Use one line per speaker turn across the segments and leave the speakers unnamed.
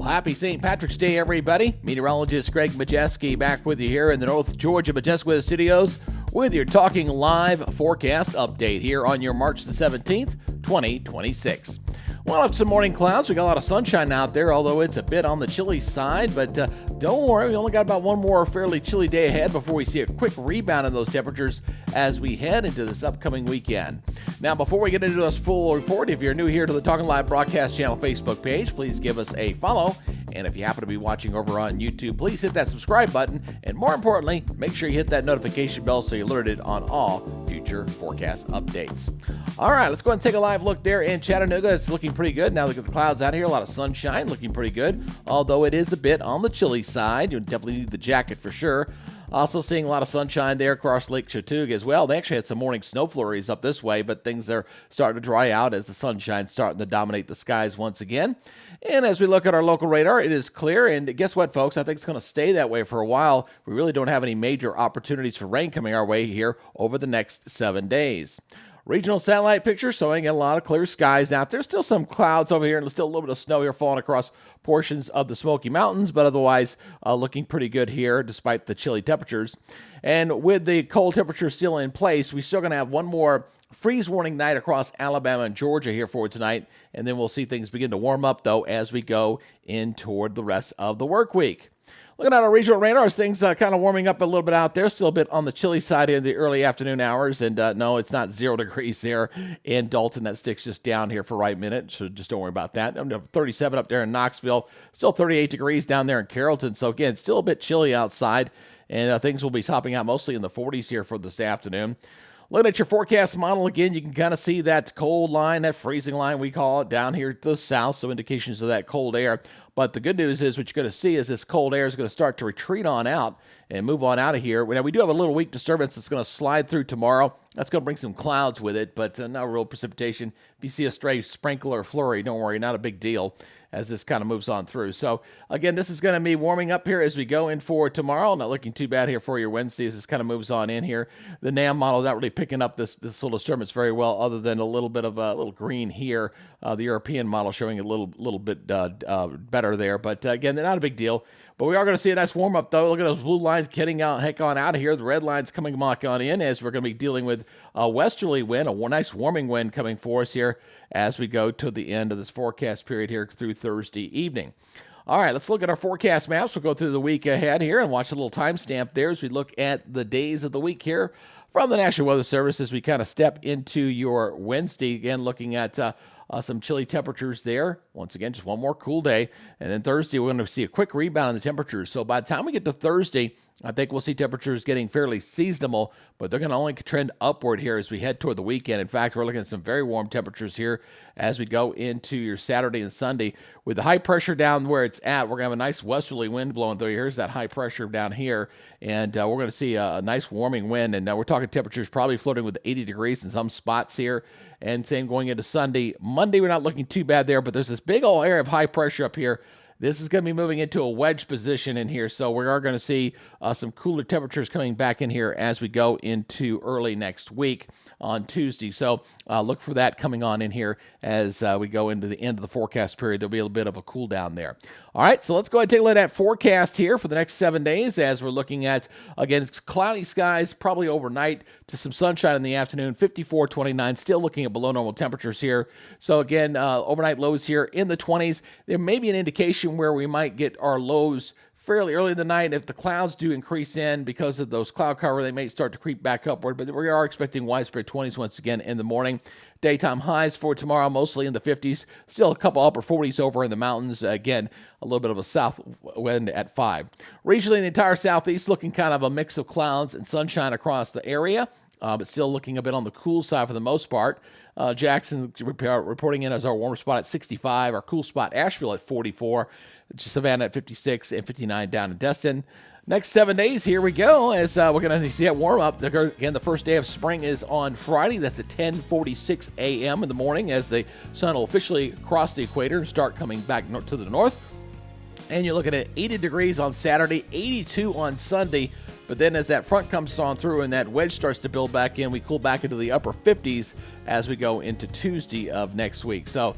Happy St. Patrick's Day, everybody. Meteorologist Greg Majestic back with you here in the North Georgia Majestic Weather Studios with your Talking Live forecast update here on your March the 17th, 2026. We'll have some morning clouds. We got a lot of sunshine out there, although it's a bit on the chilly side. But don't worry, we only got about one more fairly chilly day ahead before we see a quick rebound in those temperatures as we head into this upcoming weekend. Now, before we get into this full report, if you're new here to the Talking Live Broadcast Channel Facebook page, please give us a follow. And if you happen to be watching over on YouTube, please hit that subscribe button. And more importantly, make sure you hit that notification bell so you're alerted on all future forecast updates. All right, let's go ahead and take a live look there in Chattanooga. It's looking pretty good. Now look at the clouds out here. A lot of sunshine, looking pretty good. Although it is a bit on the chilly side. You definitely need the jacket for sure. Also seeing a lot of sunshine there across Lake Chattooga as well. They actually had some morning snow flurries up this way, but things are starting to dry out as the sunshine's starting to dominate the skies once again. And as we look at our local radar, it is clear. And guess what, folks? I think it's going to stay that way for a while. We really don't have any major opportunities for rain coming our way here over the next 7 days. Regional satellite picture showing a lot of clear skies out there. Still some clouds over here and still a little bit of snow here falling across portions of the Smoky Mountains, but otherwise looking pretty good here despite the chilly temperatures. And with the cold temperatures still in place, we're still going to have one more freeze warning night across Alabama and Georgia here for tonight, and then we'll see things begin to warm up, though, as we go in toward the rest of the work week. Looking at our regional radars, things kind of warming up a little bit out there. Still a bit on the chilly side in the early afternoon hours. And no, it's not 0 degrees there in Dalton. That sticks just down here for right minute. So just don't worry about that. 37 up there in Knoxville. Still 38 degrees down there in Carrollton. So again, still a bit chilly outside. And things will be topping out mostly in the 40s here for this afternoon. Looking at your forecast model again, you can kind of see that cold line, that freezing line we call it, down here to the south. So indications of that cold air. But the good news is what you're going to see is this cold air is going to start to retreat on out and move on out of here. Now, we do have a little weak disturbance that's going to slide through tomorrow. That's going to bring some clouds with it, but no real precipitation. If you see a stray sprinkle or flurry, don't worry, not a big deal as this kind of moves on through. So, again, this is going to be warming up here as we go in for tomorrow. Not looking too bad here for your Wednesday as this kind of moves on in here. The NAM model not really picking up this little disturbance very well other than a little bit of a little green here. The European model showing a little bit better there. But, again, they're not a big deal. But we are going to see a nice warm-up, though. Look at those blue lines getting heck on out of here. The red lines coming back on in as we're going to be dealing with a westerly wind, a nice warming wind coming for us here as we go to the end of this forecast period here through Thursday evening. All right, let's look at our forecast maps. We'll go through the week ahead here and watch a little timestamp there as we look at the days of the week here from the National Weather Service as we kind of step into your Wednesday. Again, looking at some chilly temperatures there. Once again, just one more cool day. And then Thursday, we're going to see a quick rebound in the temperatures. So by the time we get to Thursday, I think we'll see temperatures getting fairly seasonable, but they're going to only trend upward here as we head toward the weekend. In fact, we're looking at some very warm temperatures here as we go into your Saturday and Sunday. With the high pressure down where it's at, we're going to have a nice westerly wind blowing through. Here's that high pressure down here, and we're going to see a nice warming wind. And we're talking temperatures probably floating with 80 degrees in some spots here. And same going into Sunday. Monday, we're not looking too bad there, but there's this big old area of high pressure up here. This is going to be moving into a wedge position in here, so we are going to see some cooler temperatures coming back in here as we go into early next week on Tuesday. So look for that coming on in here as we go into the end of the forecast period. There'll be a little bit of a cool down there. All right, so let's go ahead and take a look at that forecast here for the next 7 days as we're looking at, again, it's cloudy skies, probably overnight to some sunshine in the afternoon, 54, 29, still looking at below normal temperatures here. So again, overnight lows here in the 20s. There may be an indication where we might get our lows fairly early in the night. If the clouds do increase in because of those cloud cover, they may start to creep back upward, but we are expecting widespread 20s once again in the morning. Daytime highs for tomorrow, mostly in the 50s. Still a couple upper 40s over in the mountains. Again, a little bit of a south wind at 5. Regionally, the entire southeast looking kind of a mix of clouds and sunshine across the area, but still looking a bit on the cool side for the most part. Jackson reporting in as our warm spot at 65. Our cool spot, Asheville, at 44. Savannah at 56 and 59 down in Destin. Next 7 days, here we go, as we're going to see that warm up. Again, the first day of spring is on Friday. That's at 10:46 a.m. in the morning as the sun will officially cross the equator and start coming back to the north. And you're looking at 80 degrees on Saturday, 82 on Sunday. But then as that front comes on through and that wedge starts to build back in, we cool back into the upper 50s as we go into Tuesday of next week. So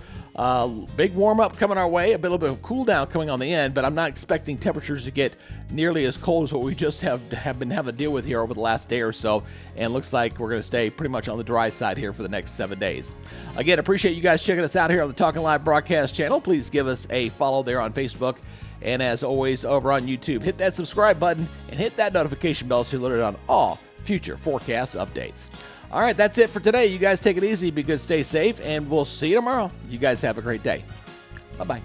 big warm up coming our way, a little bit of cool down coming on the end, but I'm not expecting temperatures to get nearly as cold as what we just have been having to deal with here over the last day or so. And looks like we're going to stay pretty much on the dry side here for the next 7 days. Again, appreciate you guys checking us out here on the Talking Live broadcast channel. Please give us a follow there on Facebook. And as always, over on YouTube, hit that subscribe button and hit that notification bell so you're alerted on all future forecast updates. All right, that's it for today. You guys take it easy, be good, stay safe, and we'll see you tomorrow. You guys have a great day. Bye-bye.